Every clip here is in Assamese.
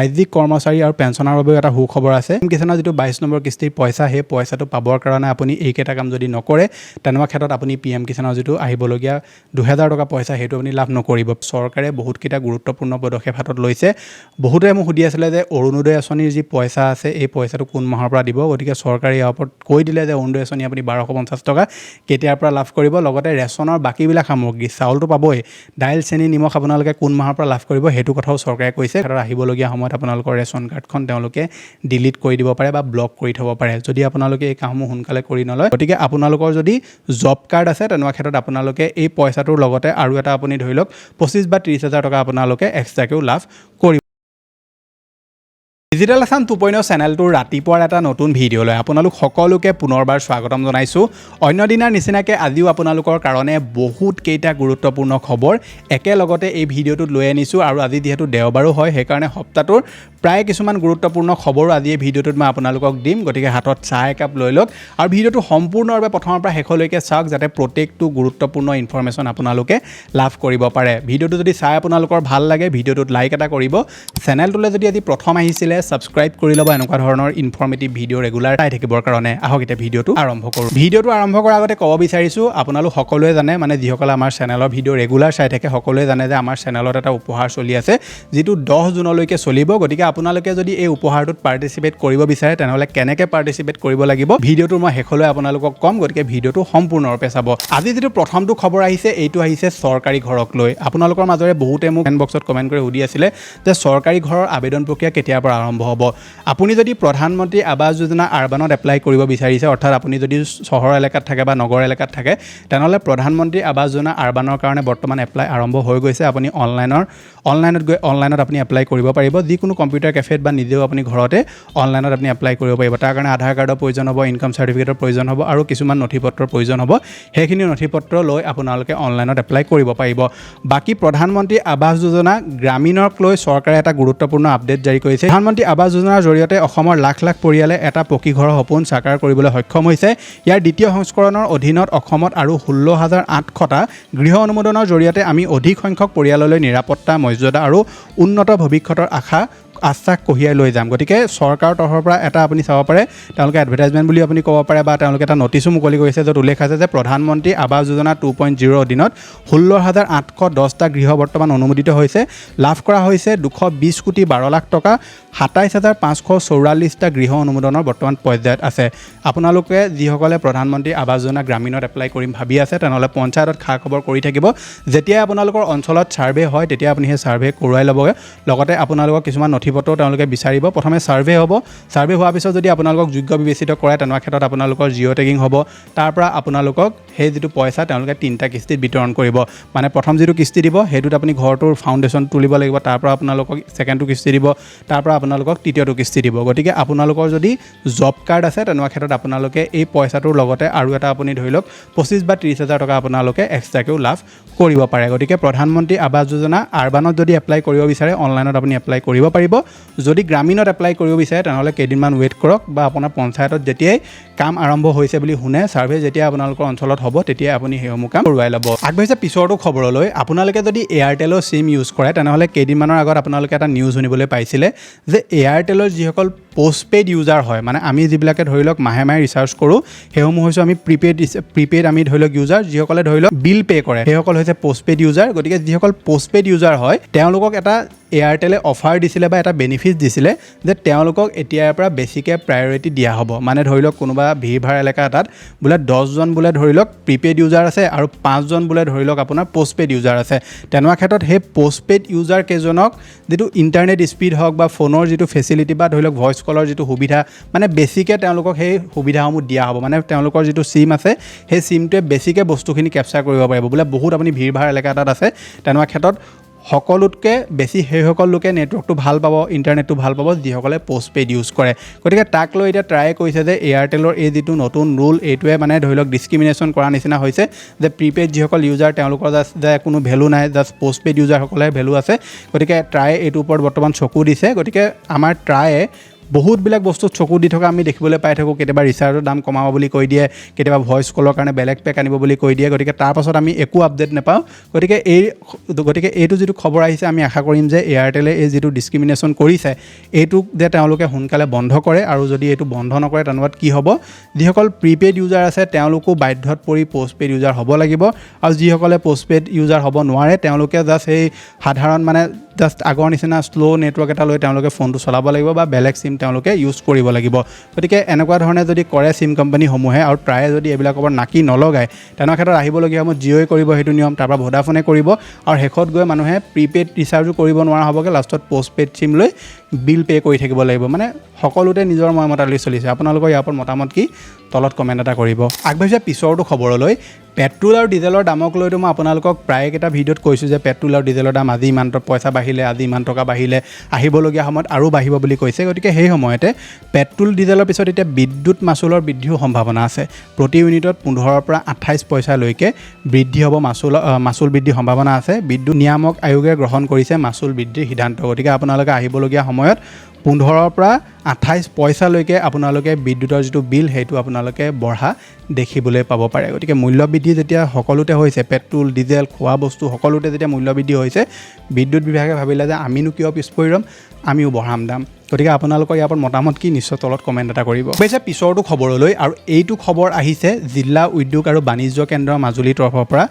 ৰাজ্যিক কৰ্মচাৰী আৰু পেঞ্চনৰ বাবেও এটা সুখবৰ আছে। কিষাণৰ যিটো 22 নম্বৰ কিস্তিৰ পইচা, সেই পইচাটো পাবৰ কাৰণে আপুনি এইকেইটা কাম যদি নকৰে, তেনেকুৱা ক্ষেত্ৰত আপুনি PM কিষাণৰ যিটো আহিবলগীয়া 2000 টকা পইচা, সেইটো আপুনি লাভ নকৰিব। চৰকাৰে বহুতকেইটা গুৰুত্বপূৰ্ণ পদক্ষেপ হাতত লৈছে। বহুতে মোক সুধি আছিলে যে অৰুণোদয় আঁচনিৰ যি পইচা আছে, এই পইচাটো কোন মাহৰ পৰা দিব। গতিকে চৰকাৰে ইয়াৰ ওপৰত কৈ দিলে যে অৰুণোদয় আঁচনি আপুনি 1250 টকা কেতিয়াৰ পৰা লাভ কৰিব। লগতে ৰেচনৰ বাকীবিলাক সামগ্ৰী, চাউলটো পাবই, দাইল, চেনি, নিমখ আপোনালোকে কোন মাহৰ পৰা লাভ কৰিব, সেইটো কথাও চৰকাৰে কৈছে। আহিবলগীয়া সময়ত আপোনালোকৰ ৰেচন কাৰ্ডখন তেওঁলোকে ডিলিট কৰি দিব পাৰে বা ব্লক কৰি থ'ব পাৰে, যদি আপোনালোকে এই কামসমূহ সোনকালে কৰি নলয়। গতিকে আপোনালোকৰ যদি জব কাৰ্ড আছে, তেনেকুৱা ক্ষেত্ৰত আপোনালোকে এই পইচাটোৰ লগতে আৰু এটা আপুনি ধৰি লওক 25 বা 30 হাজাৰ টকা আপোনালোকে এক্সট্ৰাকৈও লাভ কৰিব। ডিজিটেল আছাম 2.0 চেনেলটোৰ ৰাতিপুৱাৰ এটা নতুন ভিডিঅ'লৈ আপোনালোক সকলোকে পুনৰবাৰ স্বাগতম জনাইছোঁ। অন্য দিনাৰ নিচিনাকৈ আজিও আপোনালোকৰ কাৰণে বহুত কেইটা গুৰুত্বপূৰ্ণ খবৰ একেলগতে এই ভিডিঅ'টোত লৈ আনিছোঁ। আৰু আজি যিহেতু দেওবাৰো হয়, সেইকাৰণে সপ্তাহটোৰ প্ৰায় কিছুমান গুৰুত্বপূৰ্ণ খবৰো আজি এই ভিডিঅ'টোত মই আপোনালোকক দিম। গতিকে হাতত চাহ একাপ লৈ লওক আৰু ভিডিঅ'টো সম্পূৰ্ণভাৱে প্ৰথমৰ পৰা শেষলৈকে চাওক, যাতে প্ৰত্যেকটো গুৰুত্বপূৰ্ণ ইনফৰমেশ্যন আপোনালোকে লাভ কৰিব পাৰে। ভিডিঅ'টো যদি চাই আপোনালোকৰ ভাল লাগে, ভিডিঅ'টোত লাইক এটা কৰিব। চেনেলটোলৈ যদি আজি প্ৰথম আহিছিলে, ছাবস্ক্ৰাইব কৰি ল'ব এনেকুৱা ধৰণৰ ইনফৰ্মেটিভ ভিডিঅ' ৰেগুলাৰ পাই থাকিবৰ কাৰণে। আহক এতিয়া ভিডিঅ'টো আৰম্ভ কৰোঁ। ভিডিঅ'টো আৰম্ভ কৰাৰ আগতে ক'ব বিচাৰিছোঁ, আপোনালোক সকলোৱে জানে, মানে যিসকলে আমাৰ চেনেলৰ ভিডিঅ' ৰেগুলাৰ চাই থাকে, সকলোৱে জানে যে আমাৰ চেনেলত এটা উপহাৰ চলি আছে, যিটো 10 জুনলৈকে চলিব। গতিকে আপোনালোকে যদি এই উপহাৰটোত পাৰ্টিচিপেট কৰিব বিচাৰে, তেনেহ'লে কেনেকৈ পাৰ্টিচিপেট কৰিব লাগিব, ভিডিঅ'টো মই শেষলৈ আপোনালোকক ক'ম। গতিকে ভিডিঅ'টো সম্পূৰ্ণৰূপে চাব। আজি যিটো প্ৰথমটো খবৰ আহিছে, এইটো আহিছে চৰকাৰী ঘৰক লৈ। আপোনালোকৰ মাজৰে বহুতে মোক কমেণ্ট বক্সত কমেণ্ট কৰি সুধি আছিলে যে চৰকাৰী ঘৰৰ আবেদন প্ৰক্ৰিয়া কেতিয়াৰ পৰা আৰম্ভ হ'ব। আপুনি যদি প্ৰধানমন্ত্ৰী আৱাস যোজনা আৰবানত এপ্লাই কৰিব বিচাৰিছে, অৰ্থাৎ আপুনি যদি চহৰ এলেকাত থাকে বা নগৰ এলেকাত থাকে, তেনেহ'লে প্ৰধানমন্ত্ৰী আৱাস যোজনা আৰবানৰ কাৰণে বৰ্তমান এপ্লাই আৰম্ভ হৈ গৈছে। আপুনি অনলাইনত আপুনি এপ্লাই কৰিব পাৰিব। যিকোনো কম্পিউটাৰ কেফেত বা নিজেও আপুনি ঘৰতে অনলাইনত আপুনি এপ্লাই কৰিব পাৰিব। তাৰ কাৰণে আধাৰ কাৰ্ডৰ প্ৰয়োজন হ'ব, ইনকাম চাৰ্টিফিকেটৰ প্ৰয়োজন হ'ব আৰু কিছুমান নথিপত্ৰৰ প্ৰয়োজন হ'ব। সেইখিনি নথিপত্ৰ লৈ আপোনালোকে অনলাইনত এপ্লাই কৰিব পাৰিব। বাকী প্ৰধানমন্ত্ৰী আৱাস যোজনা গ্ৰামীণক লৈ চৰকাৰে এটা গুৰুত্বপূৰ্ণ আপডেট জাৰি কৰিছে। প্ৰধানমন্ত্ৰী আৱাস যোজনাৰ জৰিয়তে অসমৰ লাখ লাখ পৰিয়ালে এটা পকী ঘৰৰ সপোন সাকাৰ কৰিবলৈ সক্ষম হৈছে। ইয়াৰ দ্বিতীয় সংস্কৰণৰ অধীনত অসমত আৰু 16,800টা গৃহ অনুমোদনৰ জৰিয়তে আমি অধিক সংখ্যক পৰিয়াললৈ নিৰাপত্তা, মৰ্যাদা আৰু উন্নত ভৱিষ্যতৰ আশ্বাস কঢ়িয়াই লৈ যাম। গতিকে চৰকাৰৰ তৰফৰ পৰা এটা আপুনি চাব পাৰে, তেওঁলোকে এডভাৰটাইজমেণ্ট বুলি আপুনি ক'ব পাৰে বা তেওঁলোকে এটা নটিচো মুকলি কৰিছে, য'ত উল্লেখ আছে যে প্ৰধানমন্ত্ৰী আৱাস যোজনা 2.0 অধীনত 16,810টা গৃহ বৰ্তমান অনুমোদিত হৈছে। লাভ কৰা হৈছে 220 কোটি 12 লাখ টকা। 27,544টা গৃহ অনুমোদনৰ বৰ্তমান পৰ্যায়ত আছে। আপোনালোকে যিসকলে প্ৰধানমন্ত্ৰী আৱাস যোজনা গ্ৰামীণত এপ্লাই কৰিম ভাবি আছে, তেনেহ'লে পঞ্চায়তত খা খবৰ কৰি থাকিব। যেতিয়াই আপোনালোকৰ অঞ্চলত ছাৰ্ভে হয়, তেতিয়া আপুনি সেই ছাৰ্ভে কৰোৱাই ল'বগৈ। লগতে আপোনালোকক কিছুমান নথিপত্ৰও তেওঁলোকে বিচাৰিব। প্ৰথমে ছাৰ্ভে হ'ব। ছাৰ্ভে হোৱাৰ পিছত যদি আপোনালোকক যোগ্য বিবেচিত কৰে, তেনেকুৱা ক্ষেত্ৰত আপোনালোকৰ জিঅ' টেগিং হ'ব। তাৰ পৰা আপোনালোকক সেই যিটো পইচা তেওঁলোকে 3টা কিস্তিত বিতৰণ কৰিব। মানে প্ৰথম যিটো কিস্তি দিব, সেইটোত আপুনি ঘৰটোৰ ফাউণ্ডেশ্যন তুলিব লাগিব। তাৰ পৰা আপোনালোকক ছেকেণ্ডটো কিস্তি দিব। তাৰ পৰা আপোনালোকক তৃতীয়টো কিস্তি দিব। গতিকে আপোনালোকৰ যদি জব কাৰ্ড আছে, তেনেকুৱা ক্ষেত্ৰত আপোনালোকে এই পইচাটোৰ লগতে আৰু এটা আপুনি ধৰি লওক 25 বা 30 হাজাৰ টকা আপোনালোকে এক্সট্ৰাকৈও লাভ কৰিব পাৰে। গতিকে প্ৰধানমন্ত্ৰী আৱাস যোজনা আৰবানত যদি এপ্লাই কৰিব বিচাৰে, অনলাইনত আপুনি এপ্লাই কৰিব পাৰিব। যদি গ্ৰামীণত এপ্লাই কৰিব বিচাৰে, তেনেহ'লে কেইদিনমান ৱেইট কৰক বা আপোনাৰ পঞ্চায়তত যেতিয়াই কাম আৰম্ভ হৈছে বুলি শুনে, ছাৰ্ভে যেতিয়া আপোনালোকৰ অঞ্চলত হ'ব, তেতিয়াই আপুনি সেইসমূহ কাম কৰোৱাই ল'ব। আগবাঢ়িছে পিছৰটো খবৰলৈ। আপোনালোকে যদি এয়াৰটেলৰ চিম ইউজ কৰে, তেনেহ'লে কেইদিনমানৰ আগত আপোনালোকে এটা নিউজ শুনিবলৈ পাইছিলে যে এয়াৰটেলৰ যিসকল পোষ্টপেইড ইউজাৰ হয়, মানে আমি যিবিলাকে ধৰি লওক মাহে মাহে ৰিচাৰ্জ কৰোঁ, সেইসমূহ হৈছোঁ আমি প্ৰিপেইড আমি ধৰি লওক ইউজাৰ। যিসকলে ধৰি লওক বিল পে' কৰে, সেইসকল হৈছে পোষ্টপেইড ইউজাৰ। গতিকে যিসকল পোষ্টপেইড ইউজাৰ হয়, তেওঁলোকক এটা এয়াৰটেলে অফাৰ দিছিলে বা এটা বেনিফিট দিছিলে যে তেওঁলোকক এতিয়াৰ পৰা বেছিকৈ প্ৰায়ৰিটি দিয়া হ'ব। মানে ধৰি লওক কোনোবা ভিৰভাৰ এলেকা এটাত বোলে 10জন বোলে ধৰি লওক প্ৰিপেইড ইউজাৰ আছে আৰু 5জন বোলে ধৰি লওক আপোনাৰ পোষ্টপেইড ইউজাৰ আছে। তেনেকুৱা ক্ষেত্ৰত সেই পোষ্টপেইড ইউজাৰ কেইজনক যিটো ইণ্টাৰনেট স্পীড হওক বা ফোনৰ যিটো ফেচিলিটি বা ধৰি লওক ভইচ কলৰ যিটো সুবিধা, মানে বেছিকৈ তেওঁলোকক সেই সুবিধাসমূহ দিয়া হ'ব। মানে তেওঁলোকৰ যিটো চিম আছে, সেই চিমটোৱে বেছিকৈ বস্তুখিনি কেপচাৰ কৰিব পাৰিব। বোলে বহুত আপুনি ভিৰভাৰ এলেকা এটাত আছে, তেনেকুৱা ক্ষেত্ৰত সকলোতকৈ বেছি সেইসকল লোকে নেটৱৰ্কটো ভাল পাব, ইণ্টাৰনেটটো ভাল পাব, যিসকলে পোষ্টপেইড ইউজ কৰে। গতিকে তাক লৈ এতিয়া ট্ৰাই কৰিছে যে এয়াৰটেলৰ এই যিটো নতুন ৰুল, এইটোৱে মানে ধৰি লওক ডিছক্ৰিমিনেশ্যন কৰা নিচিনা হৈছে যে প্ৰিপেইড যিসকল ইউজাৰ, তেওঁলোকৰ যে কোনো ভেলু নাই, জাষ্ট পোষ্টপেইড ইউজাৰসকলে ভেলু আছে। গতিকে ট্ৰাই এইটোৰ ওপৰত বৰ্তমান চকু দিছে। গতিকে আমাৰ ট্ৰায়ে বহুতবিলাক বস্তুত চকু দি থকা আমি দেখিবলৈ পাই থাকোঁ কেতিয়াবা ৰিচাৰ্জৰ দাম কমাব বুলি কৈ দিয়ে কেতিয়াবা ভইচ কলৰ কাৰণে বেলেগ পেক আনিব বুলি কৈ দিয়ে গতিকে তাৰ পাছত আমি একো আপডেট নাপাওঁ গতিকে এইটো যিটো খবৰ আহিছে আমি আশা কৰিম যে এয়াৰটেলে এই যিটো ডিছক্ৰিমিনেশ্যন কৰিছে এইটোক যে তেওঁলোকে সোনকালে বন্ধ কৰে আৰু যদি এইটো বন্ধ নকৰে তেনেকুৱাত কি হ'ব যিসকল প্ৰিপেইড ইউজাৰ আছে তেওঁলোকো বাধ্যত পৰি পোষ্টপেইড ইউজাৰ হ'ব লাগিব আৰু যিসকলে পোষ্টপেইড ইউজাৰ হ'ব নোৱাৰে তেওঁলোকে জাষ্ট সেই সাধাৰণ মানে জাষ্ট আগৰ নিচিনা শ্ল' নেটৱৰ্ক এটা লৈ তেওঁলোকে ফোনটো চলাব লাগিব বা বেলেগ চিম তেওঁলোকে ইউজ কৰিব লাগিব গতিকে এনেকুৱা ধৰণে যদি কৰে চিম কোম্পানীসমূহে আৰু প্ৰায়ে যদি এইবিলাকৰ পৰা নাকি নলগায় তেনেকুৱা ক্ষেত্ৰত আহিবলগীয়া সময়ত জিঅ'ই কৰিব সেইটো নিয়ম তাৰপৰা ভোডাফোনে কৰিব আৰু শেষত গৈ মানুহে প্ৰিপেইড ৰিচাৰ্জো কৰিব নোৱাৰা হ'বগৈ লাষ্টত পোষ্টপেইড চিম লৈ বিল পে' কৰি থাকিব লাগিব মানে সকলোতে নিজৰ মতামত চলিছে আপোনালোকৰ ইয়াৰ ওপৰত মতামত কি তলত কমেণ্ট এটা কৰিব আগবাঢ়িছে পিছৰটো খবৰলৈ পেট্ৰল আৰু ডিজেলৰ দামক লৈতো মই আপোনালোকক প্ৰায়কেইটা ভিডিঅ'ত কৈছোঁ যে পেট্ৰল আৰু ডিজেলৰ দাম আজি ইমান পইচা বাঢ়িলে আজি ইমান টকা বাঢ়িলে আহিবলগীয়া সময়ত আৰু বাঢ়িব বুলি কৈছে গতিকে সেই সময়তে পেট্ৰল ডিজেলৰ পিছত এতিয়া বিদ্যুৎ মাচুলৰ বৃদ্ধিও সম্ভাৱনা আছে প্ৰতি ইউনিটত 15ৰ পৰা 28 পইচালৈকে বৃদ্ধি হ'ব মাচুল বৃদ্ধিৰ সম্ভাৱনা আছে বিদ্যুৎ নিয়ামক আয়োগে গ্ৰহণ কৰিছে মাচুল বৃদ্ধিৰ সিদ্ধান্ত গতিকে আপোনালোকে আহিবলগীয়া সময়ত 15ৰ পৰা 28 পইচালৈকে আপোনালোকে বিদ্যুতৰ যিটো বিল সেইটো আপোনালোকে বঢ়া দেখিবলৈ পাব পাৰে গতিকে মূল্যবৃদ্ধি যেতিয়া সকলোতে হৈছে পেট্ৰল ডিজেল খোৱা বস্তু সকলোতে যেতিয়া মূল্যবৃদ্ধি হৈছে বিদ্যুৎ বিভাগে ভাবিলে যে আমিনো কিয় পিছ পৰি ৰ'ম আমিও বঢ়াম দাম গতিকে আপোনালোকৰ ইয়াৰ ওপৰত মতামত কি নিশ্চয় তলত কমেণ্ট এটা কৰিব পিছে পিছৰটো খবৰলৈ আৰু এইটো খবৰ আহিছে জিলা উদ্যোগ আৰু বাণিজ্য কেন্দ্ৰ মাজুলীৰ তৰফৰ পৰা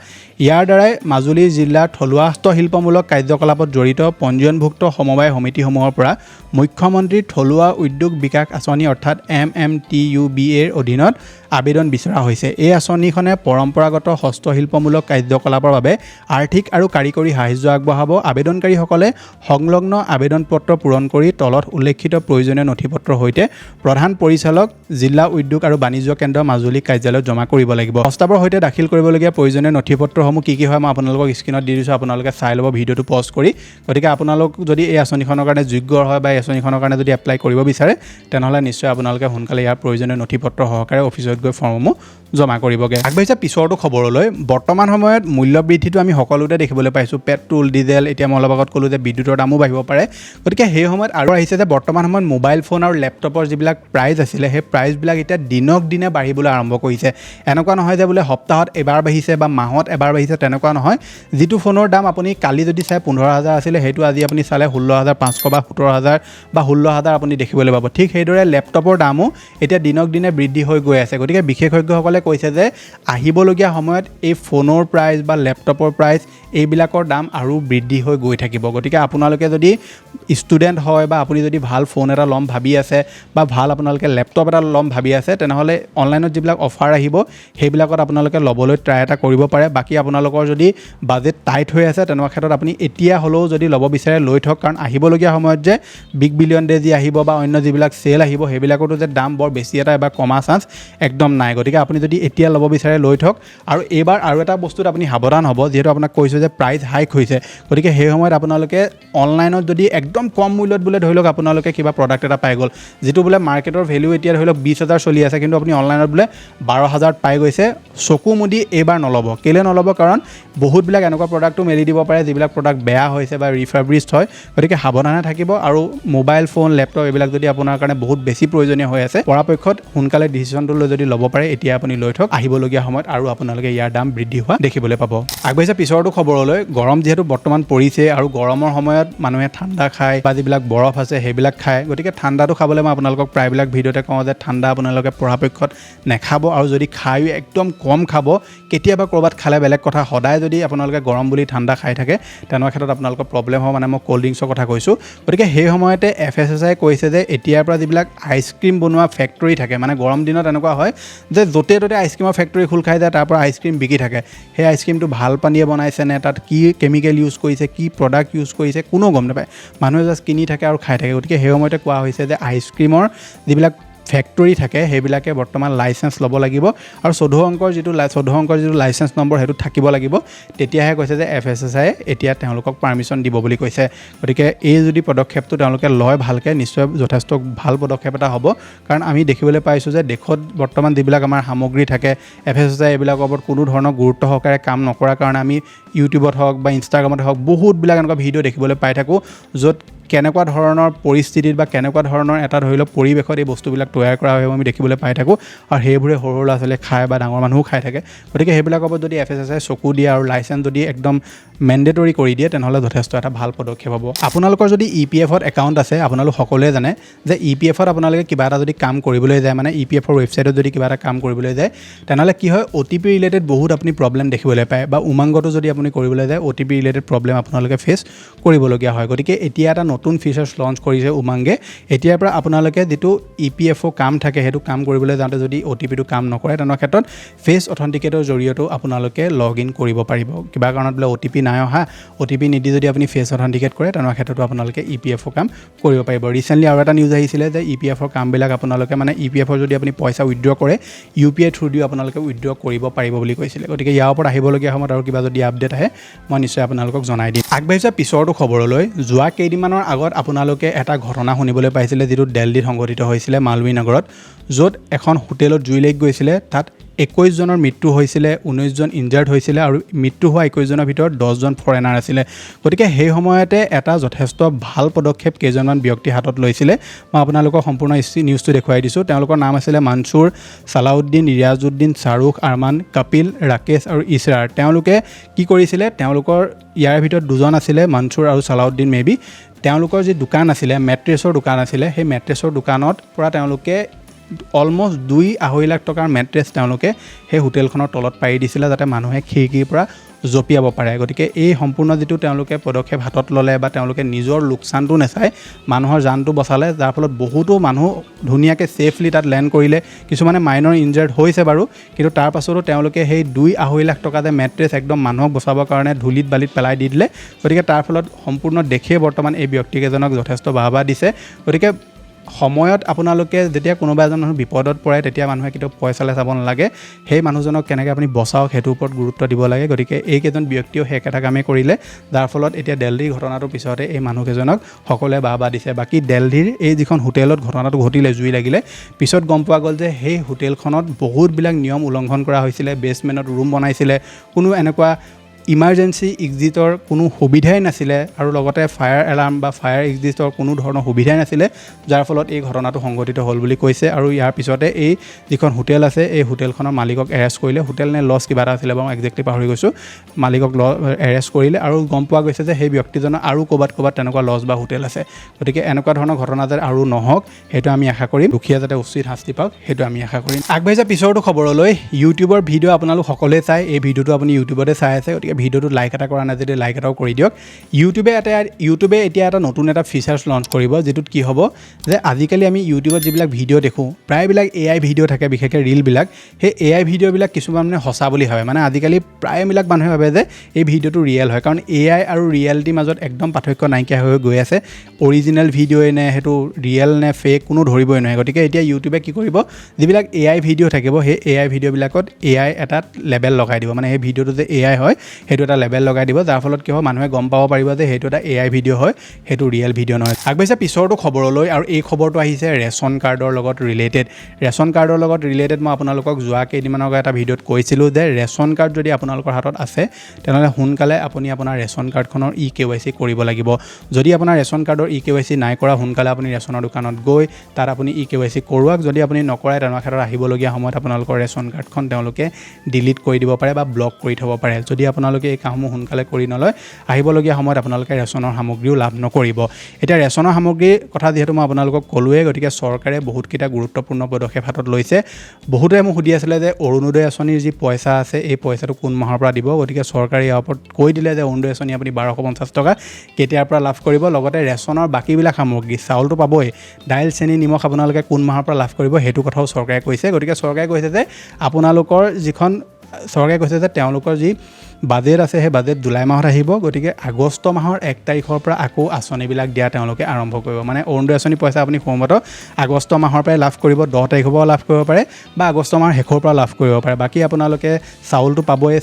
ইয়াৰ দ্বাৰাই মাজুলী জিলাৰ থলুৱা হস্তশিল্পমূলক কাৰ্যকলাপত জড়িত পঞ্জীয়নভুক্ত সমবায় সমিতিসমূহৰ পৰা মুখ্যমন্ত্ৰীৰ থলুৱা উদ্যোগ বিকাশ আঁচনি অৰ্থাৎ MMTUBAৰ অধীনত আবেদন বিচৰা হৈছে এই আঁচনিখনে পৰম্পৰাগত হস্তশিল্পমূলক কাৰ্যকলাপৰ বাবে আৰ্থিক আৰু কাৰিকৰী সাহায্য আগবঢ়াব আবেদনকাৰীসকলে সংলগ্ন আবেদন পত্ৰ পূৰণ কৰি তলত উল্লেখিত প্ৰয়োজনীয় নথিপত্ৰৰ সৈতে প্ৰধান পৰিচালক জিলা উদ্যোগ আৰু বাণিজ্য কেন্দ্ৰ মাজুলী কাৰ্যালয়ত জমা কৰিব লাগিব প্ৰস্তাৱৰ সৈতে দাখিল কৰিবলগীয়া প্ৰয়োজনীয় নথিপত্ৰসমূহ কি হয় মই আপোনালোকক স্ক্ৰীনত দি দিছোঁ আপোনালোকে চাই ল'ব ভিডিঅ'টো পজ কৰি গতিকে আপোনালোক যদি এই আঁচনিখনৰ কাৰণে যোগ্য হয় বা এই আঁচনিখনৰ কাৰণে যদি এপ্লাই কৰিব বিচাৰে তেনেহ'লে নিশ্চয় আপোনালোকে সোনকালে ইয়াৰ প্ৰয়োজনীয় নথিপত্ৰ সহকাৰে অফিচত গৈ ফৰ্মসমূহ জমা কৰিবগৈ আগবাঢ়িছে পিছৰটো খবৰলৈ বৰ্তমান সময়ত মূল্য বৃদ্ধিটো আমি সকলোতে দেখিবলৈ পাইছোঁ পেট্ৰল ডিজেল এতিয়া মই অলপ আগত ক'লোঁ যে বিদ্যুতৰ দামো বাঢ়িব পাৰে গতিকে সেই সময়ত আৰু আহিছে যে বৰ্তমান সময়ত মোবাইল ফোন আৰু লেপটপৰ যিবিলাক প্ৰাইচ আছিলে সেই প্ৰাইচবিলাক এতিয়া দিনক দিনে বাঢ়িবলৈ আৰম্ভ কৰিছে এনেকুৱা নহয় যে বোলে সপ্তাহত এবাৰ বাঢ়িছে বা মাহত এবাৰ বাঢ়িছে তেনেকুৱা নহয় যিটো ফোনৰ দাম আপুনি কালি যদি চাই 15,000 আছিলে সেইটো আজি আপুনি চালে 16,500 বা 17,000 বা 16,000 আপুনি দেখিবলৈ পাব ঠিক সেইদৰে লেপটপৰ দামো এতিয়া দিনক দিনে বৃদ্ধি হৈ গৈ আছে গতিকে বিশেষজ্ঞসকলে কৈছে যে আহিবলগীয়া সময়ত এই ফোনৰ প্ৰাইচ বা লেপটপৰ প্ৰাইচ এইবিলাকৰ দাম আৰু বৃদ্ধি হৈ গৈ থাকিব গতিকে আপোনালোকে যদি ষ্টুডেণ্ট হয় বা আপুনি যদি ভাল ফোন এটা ল'ম ভাবি আছে বা ভাল আপোনালোকে লেপটপ এটা ল'ম ভাবি আছে তেনেহ'লে অনলাইনত যিবিলাক অফাৰ আহিব সেইবিলাকত আপোনালোকে ল'বলৈ ট্ৰাই এটা কৰিব পাৰে বাকী আপোনালোকৰ যদি বাজেট টাইট হৈ আছে তেনেকুৱা ক্ষেত্ৰত আপুনি এতিয়া হ'লেও যদি ল'ব বিচাৰে লৈ থওক কাৰণ আহিবলগীয়া সময়ত যে বিগ বিলিয়ন ডে যি আহিব বা অন্য যিবিলাক চেল আহিব সেইবিলাকতো যে দাম বৰ বেছি এটা এবাৰ কমা চান্স একদম নাই গতিকে আপুনি যদি এতিয়া ল'ব বিচাৰে লৈ থওক আৰু এইবাৰ আৰু এটা বস্তুত আপুনি সাৱধান হ'ব যিহেতু আপোনাক কৈছোঁ যে প্ৰাইচ হাইক হৈছে গতিকে সেই সময়ত আপোনালোকে অনলাইনত যদি একদম কম মূল্যত বোলে ধৰি লওক আপোনালোকে কিবা প্ৰডাক্ট এটা পাই গ'ল যিটো বোলে মাৰ্কেটৰ ভেলিউ এতিয়া ধৰি লওক 20,000 চলি আছে কিন্তু আপুনি অনলাইনত বোলে 12,000 পাই গৈছে চকু মুদি এইবাৰ নল'ব কেলৈ নল'ব কাৰণ বহুতবিলাক এনেকুৱা প্ৰডাক্টটো মেলি দিব পাৰে যিবিলাক প্ৰডাক্ট বেয়া হৈছে বা ৰিফাৰ্বিছড হয় গতিকে সাৱধানে থাকিব আৰু মোবাইল ফোন লেপটপ এইবিলাক যদি আপোনাৰ কাৰণে বহুত বেছি প্ৰয়োজনীয় হৈ আছে পৰাপক্ষত সোনকালে ডিচিশ্যনটো লৈ যদি ল'ব পাৰে এতিয়া আপুনি লৈ থওক আহিবলগীয়া সময়ত আৰু আপোনালোকে ইয়াৰ দাম বৃদ্ধি হোৱা দেখিবলৈ পাব আগবাঢ়িছে পিছৰটো খবৰলৈ গৰম যিহেতু বৰ্তমান পৰিছে আৰু গৰমৰ সময়ত মানুহে ঠাণ্ডা খায় বা যিবিলাক বৰফ আছে সেইবিলাক খায় গতিকে ঠাণ্ডাটো খাবলৈ মই আপোনালোকক প্ৰায়বিলাক ভিডিঅ'তে কওঁ যে ঠাণ্ডা আপোনালোকে পৰাপক্ষত নাখাব আৰু যদি খায়ো একদম কম খাব কেতিয়াবা ক'ৰবাত খালে বেলেগ কথা সদায় যদি আপোনালোকে গৰম বুলি ঠাণ্ডা খাই থাকে তেনেকুৱা ক্ষেত্ৰত আপোনালোকৰ প্ৰব্লেম হ'ব মানে মই ক'ল্ড ড্ৰিংকছৰ কথা কৈছোঁ গতিকে সেই সময়তে FSSAই কৈছে যে এতিয়াৰ পৰা যিবিলাক আইচক্ৰীম বনোৱা ফেক্টৰী থাকে মানে গৰম দিনত এনেকুৱা হয় যে য'তে ত'তে আইচক্ৰীমৰ ফেক্টৰী খোল খাই যায় তাৰ পৰা আইচক্ৰীম বিকি থাকে সেই আইচক্ৰীমটো ভাল পানীয়ে বনাইছে নে তাত কি কেমিকেল ইউজ কৰিছে কি প্ৰডাক্ট ইউজ কৰিছে কোনো গম নাপায় মানুহে জাষ্ট কিনি থাকে আৰু খাই থাকে গতিকে সেই সময়তে কোৱা হৈছে যে আইচক্ৰীমৰ যিবিলাক ফেক্টৰী থাকে সেইবিলাকে বৰ্তমান লাইচেঞ্চ ল'ব লাগিব আৰু 14 অংকৰ যিটো লাইচেঞ্চ নম্বৰ সেইটো থাকিব লাগিব তেতিয়াহে কৈছে যে FSSAই এতিয়া তেওঁলোকক পাৰ্মিশ্যন দিব বুলি কৈছে গতিকে এই যদি পদক্ষেপটো তেওঁলোকে লয় ভালকৈ নিশ্চয় যথেষ্ট ভাল পদক্ষেপ এটা হ'ব কাৰণ আমি দেখিবলৈ পাইছোঁ যে দেশত বৰ্তমান যিবিলাক আমাৰ সামগ্ৰী থাকে FSSAই এইবিলাকৰ ওপৰত কোনো ধৰণৰ গুৰুত্ব সহকাৰে কাম নকৰাৰ কাৰণে আমি ইউটিউবত হওক বা ইনষ্টাগ্ৰামত হওক বহুতবিলাক এনেকুৱা ভিডিঅ' দেখিবলৈ পাই থাকোঁ য'ত কেনেকুৱা ধৰণৰ পৰিস্থিতিত বা কেনেকুৱা ধৰণৰ এটা ধৰি লওক পৰিৱেশত এই বস্তুবিলাক তৈয়াৰ কৰা হয় আমি দেখিবলৈ পাই থাকোঁ আৰু সেইবোৰে সৰু সৰু ল'ৰা ছোৱালীয়ে খায় বা ডাঙৰ মানুহো খাই থাকে গতিকে সেইবিলাকৰ ওপৰত যদি FSSAই চকু দিয়ে আৰু লাইচেঞ্চ যদি একদম মেণ্ডেটৰী কৰি দিয়ে তেনেহ'লে যথেষ্ট এটা ভাল পদক্ষেপ হ'ব আপোনালোকৰ যদি EPFত একাউণ্ট আছে আপোনালোক সকলোৱে জানে যে EPFত আপোনালোকে কিবা এটা যদি কাম কৰিবলৈ যায় মানে EPFৰ ৱেবছাইটত যদি কিবা এটা কাম কৰিবলৈ যায় তেনেহ'লে কি হয় OTP ৰিলেটেড বহুত আপুনি প্ৰব্লেম দেখিবলৈ পায় বা উমাংগটো যদি আপুনি কৰিবলৈ যায় OTP ৰিলেটেড প্ৰব্লেম আপোনালোকে ফেচ কৰিবলগীয়া হয় গতিকে এতিয়া এটা নতুন ফিচাৰ্ছ লঞ্চ কৰিছে উমাংগে এতিয়াৰ পৰা আপোনালোকে যিটো EPFO কাম থাকে সেইটো কাম কৰিবলৈ যাওঁতে যদি OTPটো কাম নকৰে তেনে ক্ষেত্ৰত ফেচ অথেণ্টিকেটৰ জৰিয়তেও আপোনালোকে লগ ইন কৰিব পাৰিব কিবা কাৰণত বোলে OTP নাই অহা OTP নিদি যদি আপুনি ফেচ অথেণ্টিকেট কৰে তেনে ক্ষেত্ৰতো আপোনালোকে EPFO কাম কৰিব পাৰিব ৰিচেণ্টলি আৰু এটা নিউজ আহিছিলে যে EPFৰ কামবিলাক আপোনালোকে মানে EPFৰ যদি আপুনি পইচা উইথড্ৰ কৰে UPI থ্ৰু দিও আপোনালোকে উইথড্ৰ কৰিব পাৰিব বুলি কৈছিলে গতিকে ইয়াৰ ওপৰত আহিবলগীয়া সময়ত আৰু কিবা যদি আপডেট আহে মই নিশ্চয় আপোনালোকক জনাই দিম আগবাঢ়িছে পিছৰটো খবৰলৈ যোৱা কেইদিনমানৰ আগত আপোনালোকে এটা ঘটনা শুনিবলৈ পাইছিলে যিটো দিল্লীত সংঘটিত হৈছিলে মালৱী নগৰত য'ত এখন হোটেলত জুই লাগি গৈছিলে তাত 21 জনৰ মৃত্যু হৈছিলে 19 জন ইনজাৰ্ড হৈছিলে আৰু মৃত্যু হোৱা 21 জনৰ ভিতৰত 10 জন ফৰেনাৰ আছিলে গতিকে সেই সময়তে এটা যথেষ্ট ভাল পদক্ষেপ কেইজনমান ব্যক্তি হাতত লৈছিলে মই আপোনালোকক সম্পূৰ্ণ নিউজটো দেখুৱাই দিছোঁ তেওঁলোকৰ নাম আছিলে মনছুৰ সালাউদ্দিন ৰিয়াজউদ্দিন শাহৰুখ আৰমান কপিল ৰাকেশ আৰু ইছৰাৰ তেওঁলোকে কি কৰিছিলে তেওঁলোকৰ ইয়াৰ ভিতৰত দুজন আছিলে মনছুৰ আৰু সালাউদ্দিন মেবি তেওঁলোকৰ যি দোকান আছিলে মেট্ৰেছৰ দোকান আছিলে সেই মেট্ৰেছৰ দোকানত পৰা তেওঁলোকে অলমষ্ট 2-2.5 লাখ টকাৰ মেট্ৰেছ তেওঁলোকে সেই হোটেলখনৰ তলত পাৰি দিছিলে যাতে মানুহে খিৰিকীৰ পৰা জঁপিয়াব পাৰে গতিকে এই সম্পূৰ্ণ যিটো তেওঁলোকে পদক্ষেপ হাতত ল'লে বা তেওঁলোকে নিজৰ লোকচানটো নেচাই মানুহৰ জানটো বচালে যাৰ ফলত বহুতো মানুহ ধুনীয়াকৈ ছেফলি তাত লেণ্ড কৰিলে কিছুমানে মাইনৰ ইনজাৰ্ড হৈছে বাৰু কিন্তু তাৰ পাছতো তেওঁলোকে সেই 2-2.5 লাখ টকা যে মেট্ৰেছ একদম মানুহক বচাবৰ কাৰণে ধূলিত বালিত পেলাই দি দিলে গতিকে তাৰ ফলত সম্পূৰ্ণ দেশে বৰ্তমান এই ব্যক্তিকেইজনক যথেষ্ট বাহবা দিছে গতিকে সময়ত আপোনালোকে যেতিয়া কোনোবা এজন মানুহ বিপদত পৰে তেতিয়া মানুহে কেতিয়াও পইচালৈ চাব নালাগে সেই মানুহজনক কেনেকৈ আপুনি বচাওক সেইটোৰ ওপৰত গুৰুত্ব দিব লাগে গতিকে এইকেইজন ব্যক্তিও সেই একেটা কামেই কৰিলে যাৰ ফলত এতিয়া দিল্লীৰ ঘটনাটোৰ পিছতে এই মানুহকেইজনক সকলোৱে বাহবা দিছে বাকী দিল্লীৰ এই যিখন হোটেলত ঘটনাটো ঘটিলে জুই লাগিলে পিছত গম পোৱা গ'ল যে সেই হোটেলখনত বহুতবিলাক নিয়ম উলংঘন কৰা হৈছিলে বেছমেণ্টত ৰুম বনাইছিলে কোনো এনেকুৱা ইমাৰ্জেঞ্চি এক্সিটৰ কোনো সুবিধাই নাছিলে আৰু লগতে ফায়াৰ এলাৰ্ম বা ফায়াৰ এক্সিটৰ কোনো ধৰণৰ সুবিধাই নাছিলে যাৰ ফলত এই ঘটনাটো সংঘটিত হ'ল বুলি কৈছে আৰু ইয়াৰ পিছতে এই যিখন হোটেল আছে এই হোটেলখনৰ মালিকক এৰেষ্ট কৰিলে হোটেল নে লজ কিবা এটা আছিলে মই একজেক্টলি পাহৰি গৈছোঁ মালিকক এৰেষ্ট কৰিলে আৰু গম পোৱা গৈছে যে সেই ব্যক্তিজনৰ আৰু ক'ৰবাত তেনেকুৱা লজ বা হোটেল আছে গতিকে এনেকুৱা ধৰণৰ ঘটনা যাতে আৰু নহওক সেইটো আমি আশা কৰিম দুখীয়া যাতে উচিত শাস্তি পাওক সেইটো আমি আশা কৰিম আগবাঢ়িছে পিছৰটো খবৰলৈ ইউটিউবৰ ভিডিঅ' আপোনালোক সকলোৱে চাই এই ভিডিঅ'টো আপুনি ইউটিউবতে চাই আছে গতিকে ভিডিঅ'টো লাইক এটা কৰা নাই যদি লাইক এটাও কৰি দিয়ক ইউটিউবে এতিয়া এটা নতুন এটা ফিচাৰ্ছ লঞ্চ কৰিব যিটোত কি হ'ব যে আজিকালি আমি ইউটিউবত যিবিলাক ভিডিঅ' দেখোঁ প্ৰায়বিলাক AI ভিডিঅ' থাকে বিশেষকৈ ৰিলবিলাক সেই AI ভিডিঅ'বিলাক কিছুমান মানে সঁচা বুলি ভাবে মানে আজিকালি প্ৰায়বিলাক মানুহে ভাবে যে এই ভিডিঅ'টো ৰিয়েল হয় কাৰণ AI আৰু ৰিয়েলিটিৰ মাজত একদম পাৰ্থক্য নাইকিয়া হৈ গৈ আছে অৰিজিনেল ভিডিঅ'ই নে সেইটো ৰিয়েল নে ফেক কোনো ধৰিবই নোৱাৰে গতিকে এতিয়া ইউটিউবে কি কৰিব যিবিলাক AI ভিডিঅ' থাকিব সেই AI ভিডিঅ'বিলাকত AI এটা লেবেল লগাই দিব মানে সেই ভিডিঅ'টো যে AI হয় সেইটো এটা লেবেল লগাই দিব যাৰ ফলত কি হ'ব মানুহে গম পাব পাৰিব যে সেইটো এটা AI ভিডিঅ' হয় সেইটো ৰিয়েল ভিডিঅ' নহয় আগবাঢ়িছে পিছৰটো খবৰলৈ আৰু এই খবৰটো আহিছে ৰেচন কাৰ্ডৰ লগত ৰিলেটেড মই আপোনালোকক যোৱা কেইদিনমানৰ আগত এটা ভিডিঅ'ত কৈছিলোঁ যে ৰেচন কাৰ্ড যদি আপোনালোকৰ হাতত আছে তেনেহ'লে সোনকালে আপুনি আপোনাৰ ৰেচন কাৰ্ডখনৰ EKYC কৰিব লাগিব যদি আপোনাৰ ৰেচন কাৰ্ডৰ EKYC নাই কৰা সোনকালে আপুনি ৰেচনৰ দোকানত গৈ তাত আপুনি EKYC কৰোৱাক যদি আপুনি নকৰে তেনেকুৱা ক্ষেত্ৰত আহিবলগীয়া সময়ত আপোনালোকৰ ৰেচন কাৰ্ডখন তেওঁলোকে ডিলিট কৰি দিব পাৰে বা ব্লক কৰি থ'ব পাৰে যদি আপোনালোকে এই কামসমূহ সোনকালে কৰি নলয় আহিবলগীয়া সময়ত আপোনালোকে ৰেচনৰ সামগ্ৰীও লাভ নকৰিব এতিয়া ৰেচনৰ সামগ্ৰীৰ কথা যিহেতু মই আপোনালোকক ক'লোৱেই গতিকে চৰকাৰে বহুতকেইটা গুৰুত্বপূৰ্ণ পদক্ষেপ হাতত লৈছে বহুতে মোক সুধি আছিলে যে অৰুণোদয় আঁচনিৰ যি পইচা আছে এই পইচাটো কোন মাহৰ পৰা দিব গতিকে চৰকাৰে ইয়াৰ ওপৰত কৈ দিলে যে অৰুণোদয় আঁচনি আপুনি 1250 টকা কেতিয়াৰ পৰা লাভ কৰিব লগতে ৰেচনৰ বাকীবিলাক সামগ্ৰী চাউলটো পাবই দাইল চেনি নিমখ আপোনালোকে কোন মাহৰ পৰা লাভ কৰিব সেইটো কথাও চৰকাৰে কৈছে গতিকে চৰকাৰে কৈছে যে তেওঁলোকৰ যি বাজেট আছে সেই বাজেট জুলাই মাহত আহিব গতিকে আগষ্ট মাহৰ 1 তাৰিখৰ পৰা আকৌ আঁচনিবিলাক দিয়া তেওঁলোকে আৰম্ভ কৰিব মানে অৰুণোদয় আঁচনি পইচা আপুনি সময়মতে আগষ্ট মাহৰ পৰাই লাভ কৰিব 10 তাৰিখৰ পৰা লাভ কৰিব পাৰে বা আগষ্ট মাহৰ শেষৰ পৰা লাভ কৰিব পাৰে বাকী আপোনালোকে চাউলটো পাবই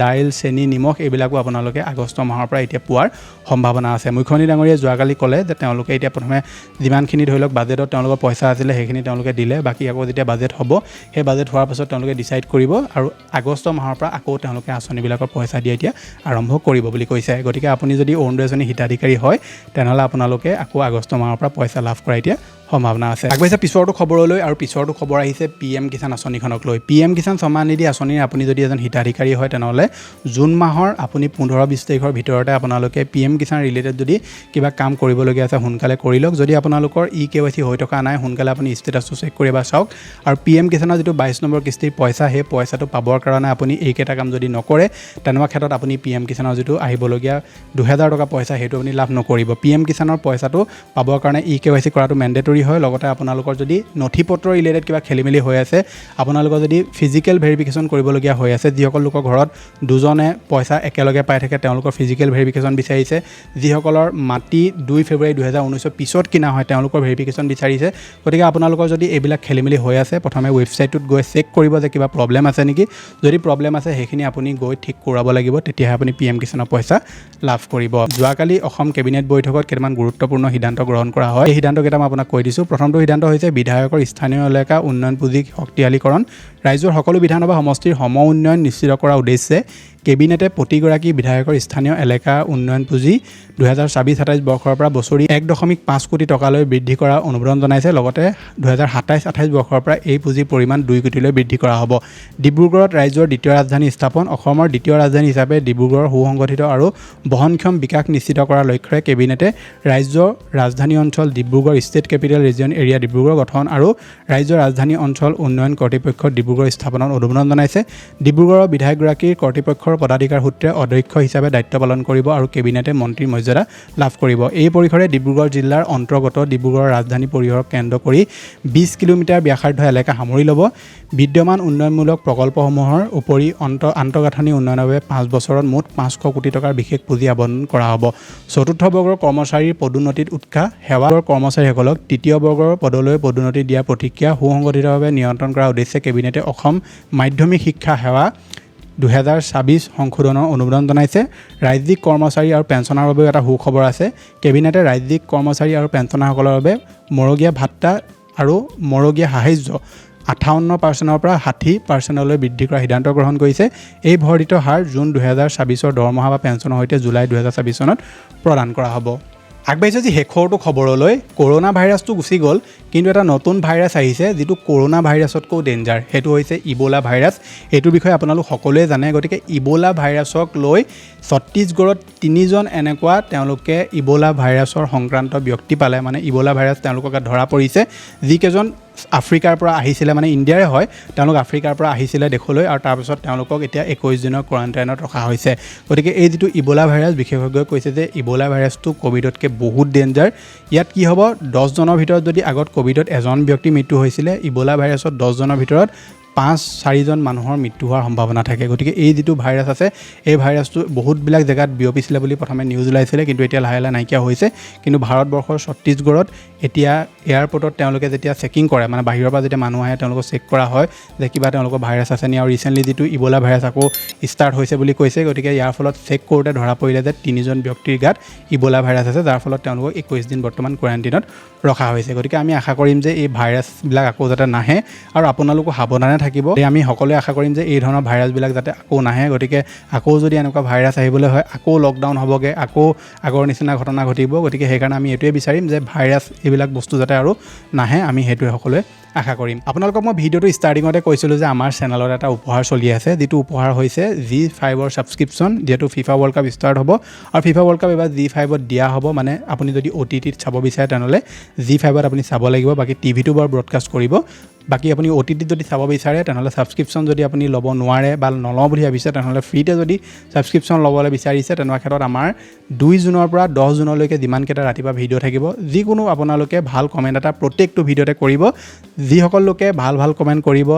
দাইল চেনি নিমখ এইবিলাকো আপোনালোকে আগষ্ট মাহৰ পৰা এতিয়া পোৱাৰ সম্ভাৱনা আছে মুখ্যমন্ত্ৰী ডাঙৰীয়াই যোৱাকালি ক'লে যে তেওঁলোকে এতিয়া প্ৰথমে যিমানখিনি ধৰি লওক বাজেটত তেওঁলোকৰ পইচা আছিলে সেইখিনি তেওঁলোকে দিলে বাকী আকৌ যেতিয়া বাজেট হ'ব সেই বাজেট হোৱাৰ পাছত তেওঁলোকে ডিচাইড কৰিব আৰু আগষ্ট মাহৰ পৰা আকৌ তেওঁলোকে আঁচনিবিলাকৰ পইচা দিয়া এতিয়া আৰম্ভ কৰিব বুলি কৈছে। গতিকে আপুনি যদি অৰুণোদয় হিতাধিকাৰী হয় তেনেহ'লে আপোনালোকে আকৌ আগষ্ট মাহৰ পৰা পইচা লাভ কৰা এতিয়া সম্ভাৱনা আছে। আগবাঢ়িছে পিছৰটো খবৰলৈ আৰু পিছৰটো খবৰ আহিছে PM কিষাণ আঁচনিখনক লৈ। PM কিষাণ সন্মান নিধি আঁচনিৰ আপুনি যদি এজন হিতাধিকাৰী হয় তেনেহ'লে জুন মাহৰ আপুনি 15-20 তাৰিখৰ ভিতৰতে আপোনালোকে PM কিষাণ ৰিলেটেড যদি কিবা কাম কৰিবলগীয়া আছে সোনকালে কৰি লওক। যদি আপোনালোকৰ KYC হৈ থকা নাই সোনকালে আপুনি ষ্টেটাছটো চেক কৰি এবাৰ চাওক। আৰু PM কিষাণৰ যিটো 22 নম্বৰ কিস্তিৰ পইচা সেই পইচাটো পাবৰ কাৰণে আপুনি এইকেইটা কাম যদি নকৰে তেনেকুৱা ক্ষেত্ৰত আপুনি PM কিষাণৰ যিটো আহিবলগীয়া 2000 টকা পইচা সেইটো আপুনি লাভ নকৰিব। PM কিষাণৰ পইচাটো পাবৰ কাৰণে KYC কৰাটো মেণ্ডেটৰী হয়। লগতে আপোনালোকৰ যদি নথি পত্ৰ ৰিলেটেড কিবা খেলিমেলি হৈ আছে আপোনালোকৰ যদি ফিজিকেল ভেৰিফিকেশ্যন কৰিবলগীয়া হৈ আছে যিসকল লোকৰ ঘৰত দুজনে পইচা একেলগে পাই থাকে তেওঁলোকৰ ফিজিকেল ভেৰিফিকেশ্যন বিচাৰিছে, যিসকলৰ মাটি 2 ফেব্ৰুৱাৰী 2019 পিছত কিনা হয় তেওঁলোকৰ ভেৰিফিকেশ্যন বিচাৰিছে। গতিকে আপোনালোকৰ যদি এইবিলাক খেলিমেলি হৈ আছে প্ৰথমে ৱেবছাইটটোত গৈ চেক কৰিব যে কিবা প্ৰব্লেম আছে নেকি। যদি প্ৰব্লেম আছে সেইখিনি আপুনি গৈ ঠিক কৰাব লাগিব, তেতিয়াহে আপুনি PM কিষাণৰ পইচা লাভ কৰিব। যোৱাকালি অসম কেবিনেট বৈঠকত কেইটামান গুৰুত্বপূৰ্ণ সিদ্ধান্ত গ্ৰহণ কৰা হয়। এই সিদ্ধান্তকেইটা মই আপোনাক কৈ দিছোঁ। প্ৰথমটো সিদ্ধান্ত হৈছে বিধায়কৰ স্থানীয় এলেকা উন্নয়ন পুঁজি শক্তিশালীকৰণ। ৰাজ্যৰ সকলো বিধানসভা সমষ্টিৰ সম উন্নয়ন নিশ্চিত কৰাৰ উদ্দেশ্যে কেবিনেটে প্ৰতিগৰাকী বিধায়কৰ স্থানীয় এলেকা উন্নয়ন পুঁজি 2024-27 বৰ্ষৰ পৰা বছৰি 1.5 কোটি টকালৈ বৃদ্ধি কৰাৰ অনুমোদন জনাইছে। লগতে 2027-28 বৰ্ষৰ পৰা এই পুঁজিৰ পৰিমাণ 2 কোটিলৈ বৃদ্ধি কৰা হ'ব। ডিব্ৰুগড়ত ৰাজ্যৰ দ্বিতীয় ৰাজধানী স্থাপন। অসমৰ দ্বিতীয় ৰাজধানী হিচাপে ডিব্ৰুগড়ৰ সুসংগঠিত আৰু বহনক্ষম বিকাশ নিশ্চিত কৰাৰ লক্ষ্যৰে কেবিনেটে ৰাজ্যৰ ৰাজধানী অঞ্চল Dibrugarh state capital region area Dibrugarh গঠন আৰু ৰাজ্যৰ ৰাজধানী অঞ্চল উন্নয়ন কৰ্তৃপক্ষৰ ডিব্ৰুগড় স্থাপনত অনুমোদন জনাইছে। ডিব্ৰুগড়ৰ বিধায়কগৰাকীৰ কৰ্তৃপক্ষৰ পদাধিকাৰ সূত্ৰে অধ্যক্ষ হিচাপে দায়িত্ব পালন কৰিব আৰু কেবিনেটে মন্ত্ৰীৰ মৰ্যাদা লাভ কৰিব। এই পৰিসৰে ডিব্ৰুগড় জিলাৰ অন্তৰ্গত ডিব্ৰুগড়ৰ ৰাজধানী পৰিসৰক কেন্দ্ৰ কৰি 20 কিলোমিটাৰ ব্যাসাৰ্ধ এলেকা সামৰি ল'ব। বিদ্যমান উন্নয়নমূলক প্ৰকল্পসমূহৰ উপৰি আন্তঃগাঁথনি উন্নয়নৰ বাবে 5 বছৰত মুঠ 500 কোটি টকাৰ বিশেষ পুঁজি আবণ্টন কৰা হ'ব। চতুৰ্থ বৰ্গৰ কৰ্মচাৰীৰ পদোন্নতিত উৎসাহ। সেৱাৰ কৰ্মচাৰীসকলক তৃতীয় বৰ্গৰ পদলৈ পদোন্নতি দিয়াৰ প্ৰতিক্ৰিয়া সুসংগঠিতভাৱে নিয়ন্ত্ৰণ কৰাৰ উদ্দেশ্যে কেবিনেটে অসম মাধ্যমিক শিক্ষা সেৱা 2024 সংশোধনৰ অনুমোদন জনাইছে। ৰাজ্যিক কৰ্মচাৰী আৰু পেঞ্চনাৰ বাবেও এটা সুখবৰ আছে। কেবিনেটে ৰাজ্যিক কৰ্মচাৰী আৰু পেঞ্চনাৰসকলৰ বাবে মৰগীয়া ভাত্তা আৰু মৰগীয়া সাহায্য 58% পৰা 60%লৈ বৃদ্ধি কৰাৰ সিদ্ধান্ত গ্ৰহণ কৰিছে। এই বৰ্ধিত হাৰ জুন 2024 দৰমহা বা পেঞ্চনৰ সৈতে জুলাই 2024 চনত প্ৰদান কৰা হ'ব। আগবাঢ়িছে যি শেষৰটো খবৰলৈ। কৰোণা ভাইৰাছটো গুচি গ'ল কিন্তু এটা নতুন ভাইৰাছ আহিছে যিটো কৰোণা ভাইৰাছতকৈও ডেঞ্জাৰ। সেইটো হৈছে ইবোলা ভাইৰাছ। এইটোৰ বিষয়ে আপোনালোক সকলোৱে জানে। গতিকে ইবোলা ভাইৰাছক লৈ ছত্তীশগড়ত 3জন এনেকুৱা তেওঁলোকে ইবোলা ভাইৰাছৰ সংক্ৰান্ত ব্যক্তি পালে, মানে ইবোলা ভাইৰাছ তেওঁলোকৰ গাত ধৰা পৰিছে। যিকেইজন আফ্ৰিকাৰ পৰা আহিছিলে, মানে ইণ্ডিয়াৰে হয়, তেওঁলোক আফ্ৰিকাৰ পৰা আহিছিলে দেশলৈ আৰু তাৰপিছত তেওঁলোকক এতিয়া 21 দিনৰ কোৱাৰেণ্টাইনত ৰখা হৈছে। গতিকে এই যিটো ইবোলা ভাইৰাছ বিশেষজ্ঞই কৈছে যে ইবোলা ভাইৰাছটো ক'ভিডতকৈ বহুত ডেঞ্জাৰ। ইয়াত কি হ'ব, 10 জনৰ ভিতৰত যদি আগত ক'ভিডত এজন ব্যক্তিৰ মৃত্যু হৈছিলে, ইবোলা ভাইৰাছত 10 জনৰ ভিতৰত 5-4জন মানুহৰ মৃত্যু হোৱাৰ সম্ভাৱনা থাকে। গতিকে এই যিটো ভাইৰাছ আছে এই ভাইৰাছটো বহুতবিলাক জেগাত বিয়পিছিলে বুলি প্ৰথমে নিউজ ওলাইছিলে কিন্তু এতিয়া লাহে লাহে নাইকিয়া হৈছে। কিন্তু ভাৰতবৰ্ষৰ ছত্তীশগড়ত এতিয়া এয়াৰপৰ্টত তেওঁলোকে যেতিয়া চেকিং কৰে, মানে বাহিৰৰ পৰা যেতিয়া মানুহ আহে তেওঁলোকক চেক কৰা হয় যে কিবা তেওঁলোকৰ ভাইৰাছ আছে নি। আৰু ৰিচেণ্টলি যিটো ইবোলা ভাইৰাছ আকৌ ষ্টাৰ্ট হৈছে বুলি কৈছে। গতিকে ইয়াৰ ফলত চেক কৰোঁতে ধৰা পৰিলে যে 3জন ব্যক্তিৰ গাত ইবোলা ভাইৰাছ আছে, যাৰ ফলত তেওঁলোকক 21 দিন বৰ্তমান কোৱাৰেণ্টাইনত ৰখা হৈছে। গতিকে আমি আশা কৰিম যে এই ভাইৰাছবিলাক আকৌ যাতে নাহে আৰু আপোনালোকো সাৱধানে থাকিব। আমি সকলোৱে আশা কৰিম যে এই ধৰণৰ ভাইৰাছবিলাক যাতে আকৌ নাহে। গতিকে আকৌ যদি এনেকুৱা ভাইৰাছ আহিবলৈ হয় আকৌ লকডাউন হ'বগৈ, আকৌ আগৰ নিচিনা ঘটনা ঘটিব। গতিকে সেইকাৰণে আমি এইটোৱে বিচাৰিম যে ভাইৰাছ এইবিলাক বস্তু যাতে আৰু নাহে, আমি সেইটোৱে সকলোৱে আশা কৰিম। আপোনালোকক মই ভিডিঅ'টো ষ্টাৰ্টিঙতে কৈছিলোঁ যে আমাৰ চেনেলত এটা উপহাৰ চলি আছে, যিটো উপহাৰ হৈছে Zee5ৰ ছাবস্ক্ৰিপশ্যন। যিহেতু FIFA ৱৰ্ল্ড কাপ ষ্টাৰ্ট হ'ব আৰু FIFA ৱৰ্ল্ড কাপ এবাৰ Zee5ত দিয়া হ'ব। মানে আপুনি যদি OTTত চাব বিচাৰে তেনেহ'লে Zee5ত আপুনি চাব লাগিব, বাকী টিভিটো বাৰু ব্ৰডকাষ্ট কৰিব। বাকী আপুনি OTTত যদি চাব বিচাৰে তেনেহ'লে ছাবস্ক্ৰিপশ্যন যদি আপুনি ল'ব নোৱাৰে বা নলওঁ বুলি ভাবিছে তেনেহ'লে ফ্ৰীতে যদি ছাবস্ক্ৰিপশ্যন ল'বলৈ বিচাৰিছে তেনেকুৱা ক্ষেত্ৰত আমাৰ 2 জুনৰ পৰা 10 জুনলৈকে যিমানকেইটা ৰাতিপুৱা ভিডিঅ' থাকিব, যিকোনো আপোনালোকে ভাল কমেণ্ট এটা প্ৰত্যেকটো ভিডিঅ'তে কৰিব। যিসকল লোকে ভাল ভাল কমেণ্ট কৰিব,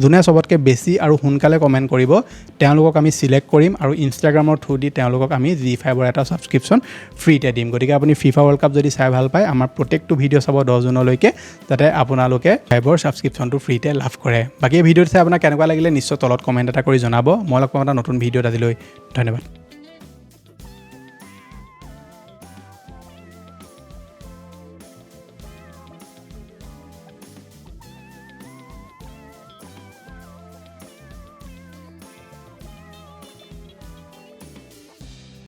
যোনে চবতকৈ বেছি আৰু সোনকালে কমেণ্ট কৰিব তেওঁলোকক আমি চিলেক্ট কৰিম আৰু ইনষ্টাগ্ৰামৰ থ্ৰু দি তেওঁলোকক আমি Zee5ৰ এটা ছাবস্ক্ৰিপশ্যন ফ্ৰীতে দিম। গতিকে আপুনি FIFA ৱৰ্ল্ড কাপ যদি চাই ভাল পায় আমাৰ প্ৰত্যেকটো ভিডিঅ' চাব 10 জুনলৈকে, যাতে আপোনালোকে Zee5ৰ ছাবস্ক্ৰিপশ্যনটো ফ্ৰীতে লাভ কৰে। বাকী এই ভিডিঅ'টো চাই আপোনাৰ কেনেকুৱা লাগিলে নিশ্চয় তলত কমেণ্ট এটা কৰি জনাব। মই লগ পাম এটা নতুন ভিডিঅ'ত। আজিলৈ ধন্যবাদ।